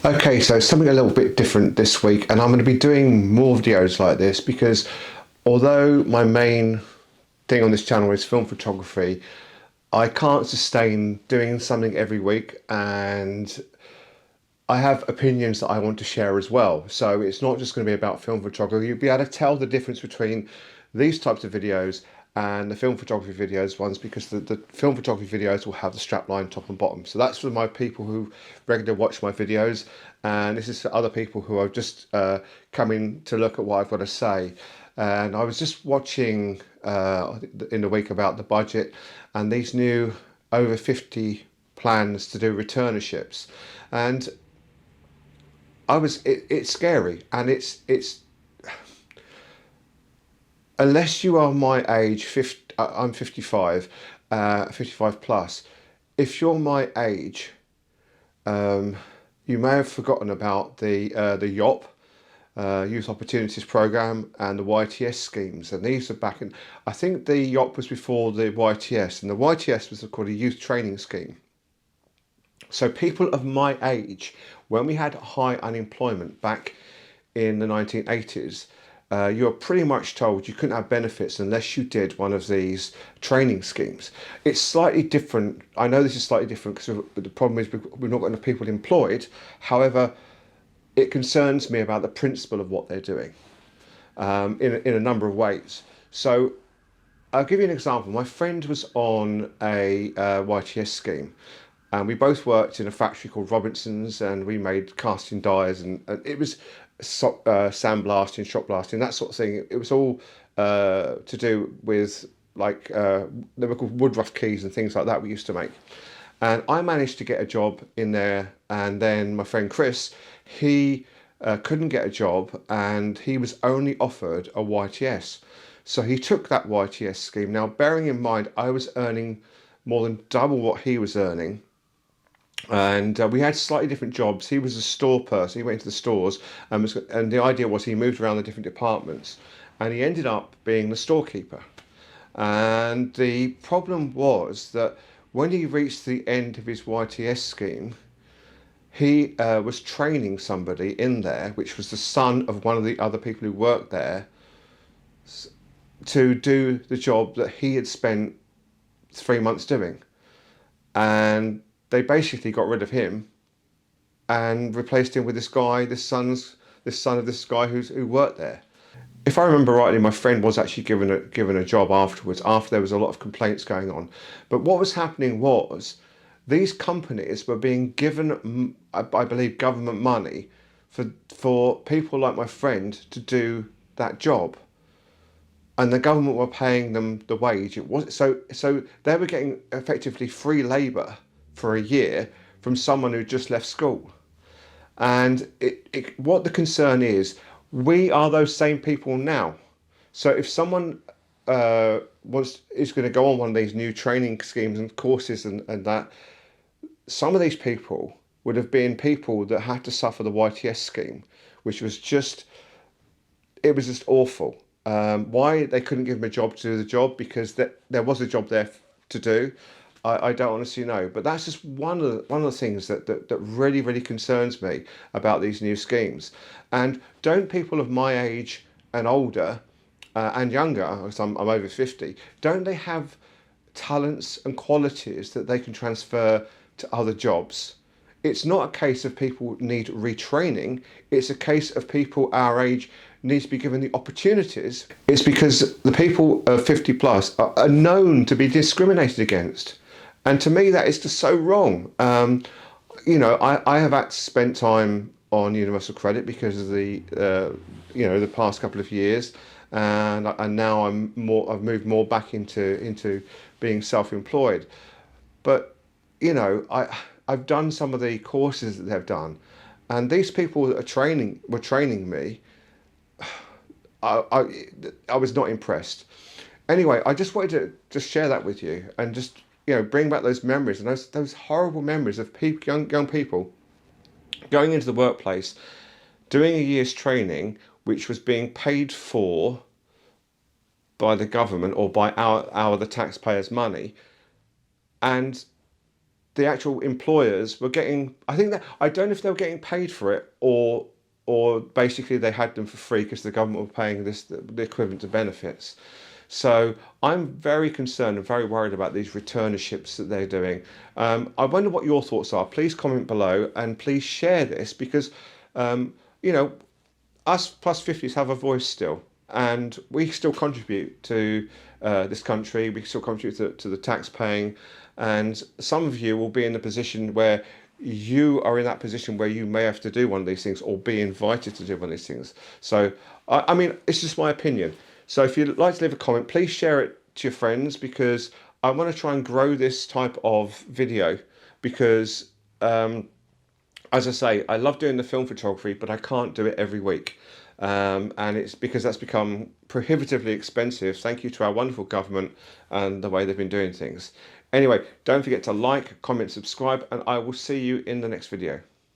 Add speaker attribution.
Speaker 1: Okay, so something a little bit different this week, and I'm going to be doing more videos like this because although my main thing on this channel is film photography, I can't sustain doing something every week, and I have opinions that I want to share as well. So it's not just going to be about film photography. You'll be able to tell the difference between these types of videos and the film photography videos ones, because the film photography videos will have the strapline top and bottom. So that's for my people who regularly watch my videos, and this is for other people who are just coming to look at what I've got to say. And I was just watching in the week about the budget and these new over 50 plans to do returnerships, and it's scary, and it's unless you are my age, 50, I'm 55, 55 plus. If you're my age, you may have forgotten about the YOP, Youth Opportunities Programme, and the YTS schemes, and these are back in. I think the YOP was before the YTS, and the YTS was called a Youth Training Scheme. So people of my age, when we had high unemployment back in the 1980s, you were pretty much told you couldn't have benefits unless you did one of these training schemes. It's slightly different. I know this is slightly different because the problem is we've not got enough people employed. However, it concerns me about the principle of what they're doing in a number of ways. So I'll give you an example. My friend was on a YTS scheme, and we both worked in a factory called Robinson's, and we made casting dyes, and it was sandblasting, shot blasting, that sort of thing. It was all to do with, like, they were called woodruff keys and things like that we used to make. And I managed to get a job in there, and then my friend Chris, he couldn't get a job, and he was only offered a YTS. So he took that YTS scheme. Now, bearing in mind, I was earning more than double what he was earning, and we had slightly different jobs. He was a store person. He went into the stores, and the idea was he moved around the different departments, and he ended up being the storekeeper. And the problem was that when he reached the end of his YTS scheme, he was training somebody in there, which was the son of one of the other people who worked there, to do the job that he had spent 3 months doing. And they basically got rid of him and replaced him with this guy, this son of this guy who worked there. If I remember rightly, my friend was actually given a job afterwards, after there was a lot of complaints going on. But what was happening was these companies were being given, I believe, government money for people like my friend to do that job, and the government were paying them the wage. It was so they were getting effectively free labour for a year from someone who just left school. And what the concern is, we are those same people now. So if someone is going to go on one of these new training schemes and courses and that, some of these people would have been people that had to suffer the YTS scheme, which was just, it was just awful. Why they couldn't give them a job to do the job, because there was a job there to do, I don't honestly know. But that's just one of the things that really, really concerns me about these new schemes. And don't people of my age and older and younger, because I'm over 50, don't they have talents and qualities that they can transfer to other jobs? It's not a case of people need retraining. It's a case of people our age need to be given the opportunities. It's because the people of 50 plus are known to be discriminated against. And to me, that is just so wrong. I have had to spend time on Universal Credit because of the past couple of years, and now I've moved more back into being self-employed. But I've done some of the courses that they've done, and these people that were training me, I was not impressed. Anyway, I just wanted to just share that with you, and just bring back those memories, and those horrible memories of young people going into the workplace, doing a year's training, which was being paid for by the government or by the taxpayers' money, and the actual employers were getting, I think that, I don't know if they were getting paid for it, or basically they had them for free because the government were paying this, the equivalent to benefits. So I'm very concerned and very worried about these returnerships that they're doing. I wonder what your thoughts are. Please comment below and please share this, because you know, us plus 50s have a voice still, and we still contribute to this country. We still contribute to the tax paying, and some of you will be in the position where you are in that position where you may have to do one of these things or be invited to do one of these things. So I mean, it's just my opinion. So if you'd like to leave a comment, please share it to your friends, because I want to try and grow this type of video, because as I say, I love doing the film photography, but I can't do it every week. And it's because that's become prohibitively expensive, thank you to our wonderful government and the way they've been doing things. Anyway, don't forget to like, comment, subscribe, and I will see you in the next video.